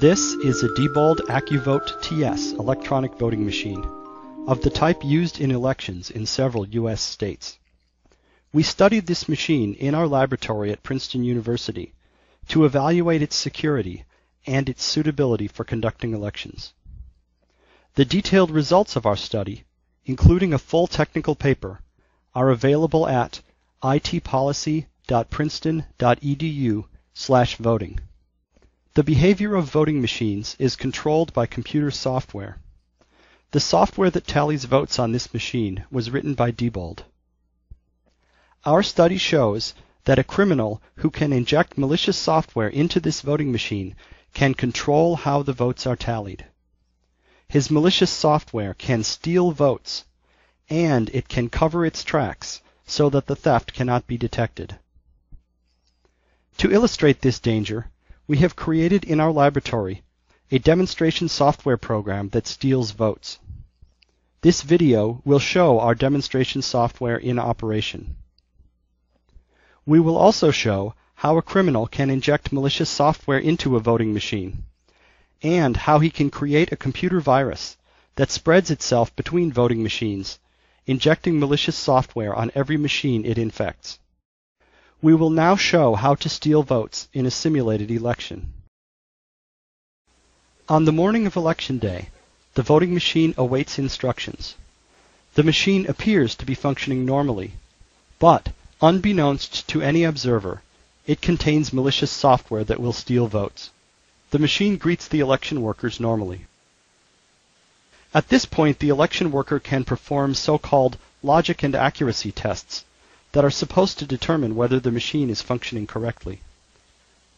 This is a Diebold AccuVote TS electronic voting machine of the type used in elections in several U.S. states. We studied this machine in our laboratory at Princeton University to evaluate its security and its suitability for conducting elections. The detailed results of our study, including a full technical paper, are available at itpolicy.princeton.edu/voting. The behavior of voting machines is controlled by computer software. The software that tallies votes on this machine was written by Diebold. Our study shows that a criminal who can inject malicious software into this voting machine can control how the votes are tallied. His malicious software can steal votes, and it can cover its tracks so that the theft cannot be detected. To illustrate this danger, we have created in our laboratory a demonstration software program that steals votes. This video will show our demonstration software in operation. We will also show how a criminal can inject malicious software into a voting machine, and how he can create a computer virus that spreads itself between voting machines, injecting malicious software on every machine it infects. We will now show how to steal votes in a simulated election. On the morning of Election Day, the voting machine awaits instructions. The machine appears to be functioning normally, but, unbeknownst to any observer, it contains malicious software that will steal votes. The machine greets the election workers normally. At this point, the election worker can perform so-called logic and accuracy tests that are supposed to determine whether the machine is functioning correctly.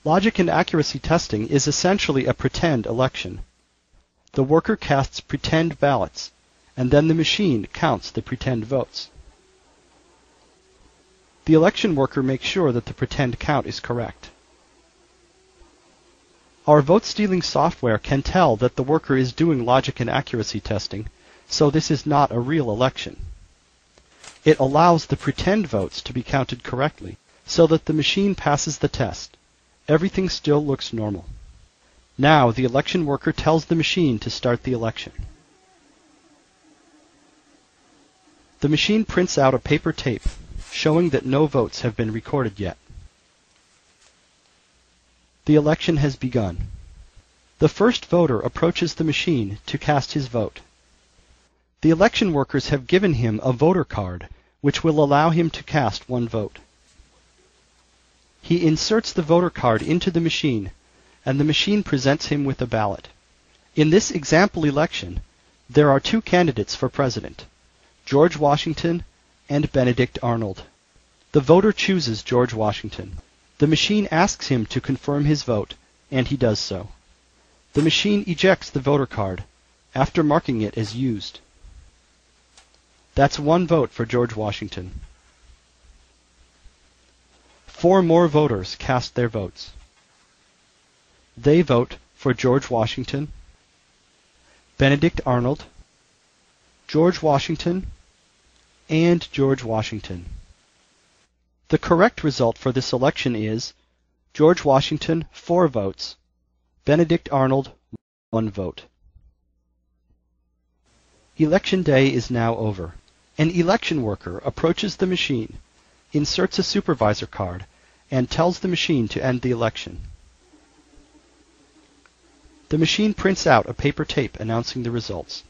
Logic and accuracy testing is essentially a pretend election. The worker casts pretend ballots, and then the machine counts the pretend votes. The election worker makes sure that the pretend count is correct. Our vote-stealing software can tell that the worker is doing logic and accuracy testing, so this is not a real election. It allows the pretend votes to be counted correctly, so that the machine passes the test. Everything still looks normal. Now the election worker tells the machine to start the election. The machine prints out a paper tape showing that no votes have been recorded yet. The election has begun. The first voter approaches the machine to cast his vote. The election workers have given him a voter card, which will allow him to cast one vote. He inserts the voter card into the machine, and the machine presents him with a ballot. In this example election, there are two candidates for president, George Washington and Benedict Arnold. The voter chooses George Washington. The machine asks him to confirm his vote, and he does so. The machine ejects the voter card after marking it as used. That's one vote for George Washington. 4 more voters cast their votes. They vote for George Washington, Benedict Arnold, George Washington, and George Washington. The correct result for this election is George Washington 4 votes, Benedict Arnold 1 vote. Election day is now over. An election worker approaches the machine, inserts a supervisor card, and tells the machine to end the election. The machine prints out a paper tape announcing the results.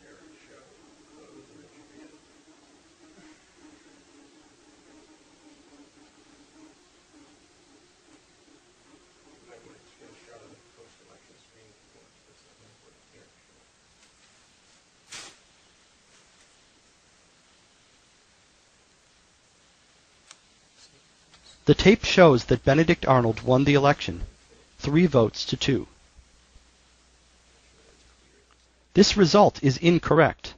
The tape shows that Benedict Arnold won the election, 3 votes to 2. This result is incorrect.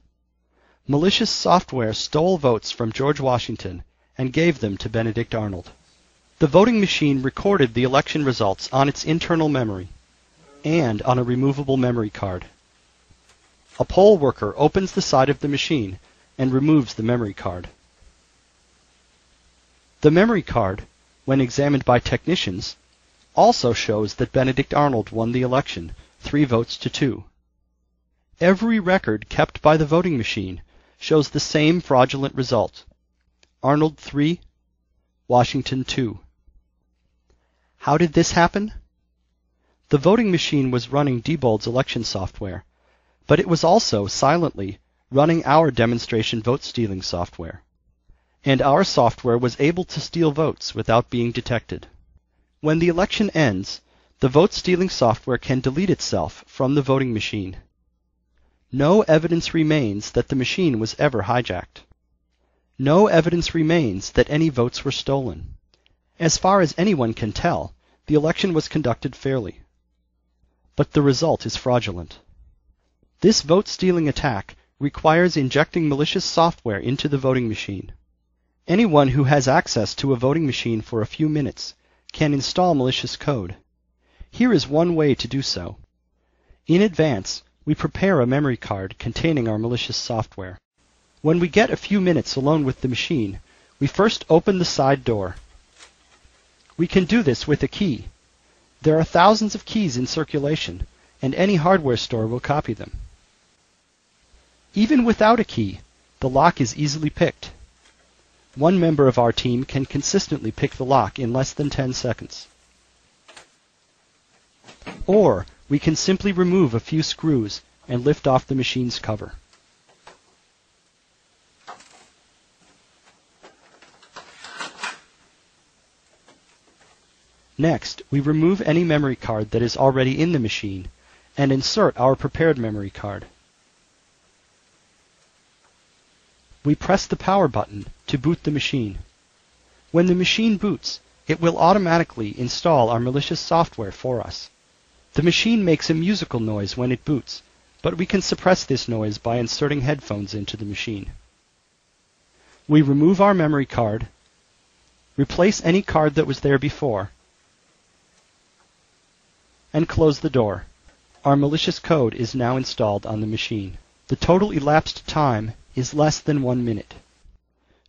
Malicious software stole votes from George Washington and gave them to Benedict Arnold. The voting machine recorded the election results on its internal memory and on a removable memory card. A poll worker opens the side of the machine and removes the memory card. The memory card, when examined by technicians, also shows that Benedict Arnold won the election 3 votes to 2. Every record kept by the voting machine shows the same fraudulent result. Arnold 3, Washington 2. How did this happen? The voting machine was running Diebold's election software, but it was also silently running our demonstration vote-stealing software. And our software was able to steal votes without being detected. When the election ends, the vote-stealing software can delete itself from the voting machine. No evidence remains that the machine was ever hijacked. No evidence remains that any votes were stolen. As far as anyone can tell, the election was conducted fairly. But the result is fraudulent. This vote-stealing attack requires injecting malicious software into the voting machine. Anyone who has access to a voting machine for a few minutes can install malicious code. Here is one way to do so. In advance, we prepare a memory card containing our malicious software. When we get a few minutes alone with the machine, we first open the side door. We can do this with a key. There are thousands of keys in circulation, and any hardware store will copy them. Even without a key, the lock is easily picked. One member of our team can consistently pick the lock in less than 10 seconds. Or we can simply remove a few screws and lift off the machine's cover. Next, we remove any memory card that is already in the machine and insert our prepared memory card. We press the power button to boot the machine. When the machine boots, it will automatically install our malicious software for us. The machine makes a musical noise when it boots, but we can suppress this noise by inserting headphones into the machine. We remove our memory card, replace any card that was there before, and close the door. Our malicious code is now installed on the machine. The total elapsed time is less than 1 minute.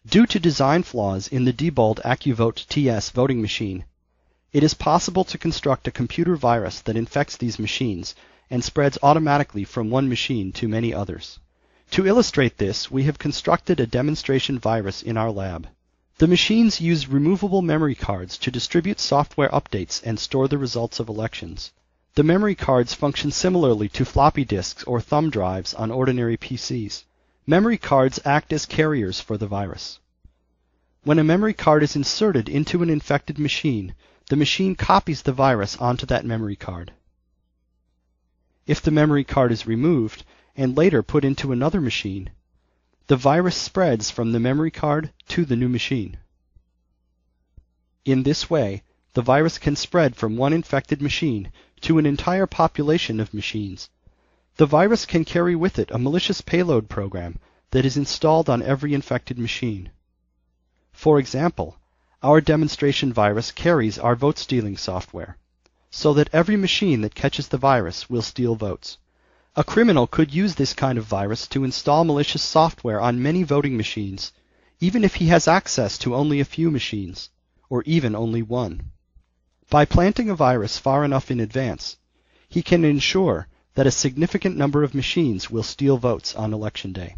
Due to design flaws in the Diebold AccuVote TS voting machine, it is possible to construct a computer virus that infects these machines and spreads automatically from one machine to many others. To illustrate this, we have constructed a demonstration virus in our lab. The machines use removable memory cards to distribute software updates and store the results of elections. The memory cards function similarly to floppy disks or thumb drives on ordinary PCs. Memory cards act as carriers for the virus. When a memory card is inserted into an infected machine, the machine copies the virus onto that memory card. If the memory card is removed and later put into another machine, the virus spreads from the memory card to the new machine. In this way, the virus can spread from one infected machine to an entire population of machines. The virus can carry with it a malicious payload program that is installed on every infected machine. For example, our demonstration virus carries our vote-stealing software, so that every machine that catches the virus will steal votes. A criminal could use this kind of virus to install malicious software on many voting machines, even if he has access to only a few machines, or even only one. By planting a virus far enough in advance, he can ensure that a significant number of machines will steal votes on election day.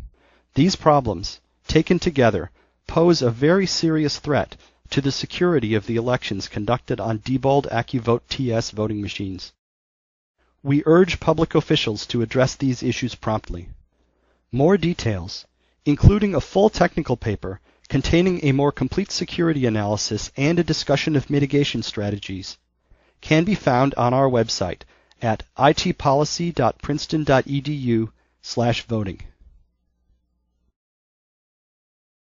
These problems, taken together, pose a very serious threat to the security of the elections conducted on Diebold AccuVote TS voting machines. We urge public officials to address these issues promptly. More details, including a full technical paper containing a more complete security analysis and a discussion of mitigation strategies, can be found on our website at itpolicy.princeton.edu/voting.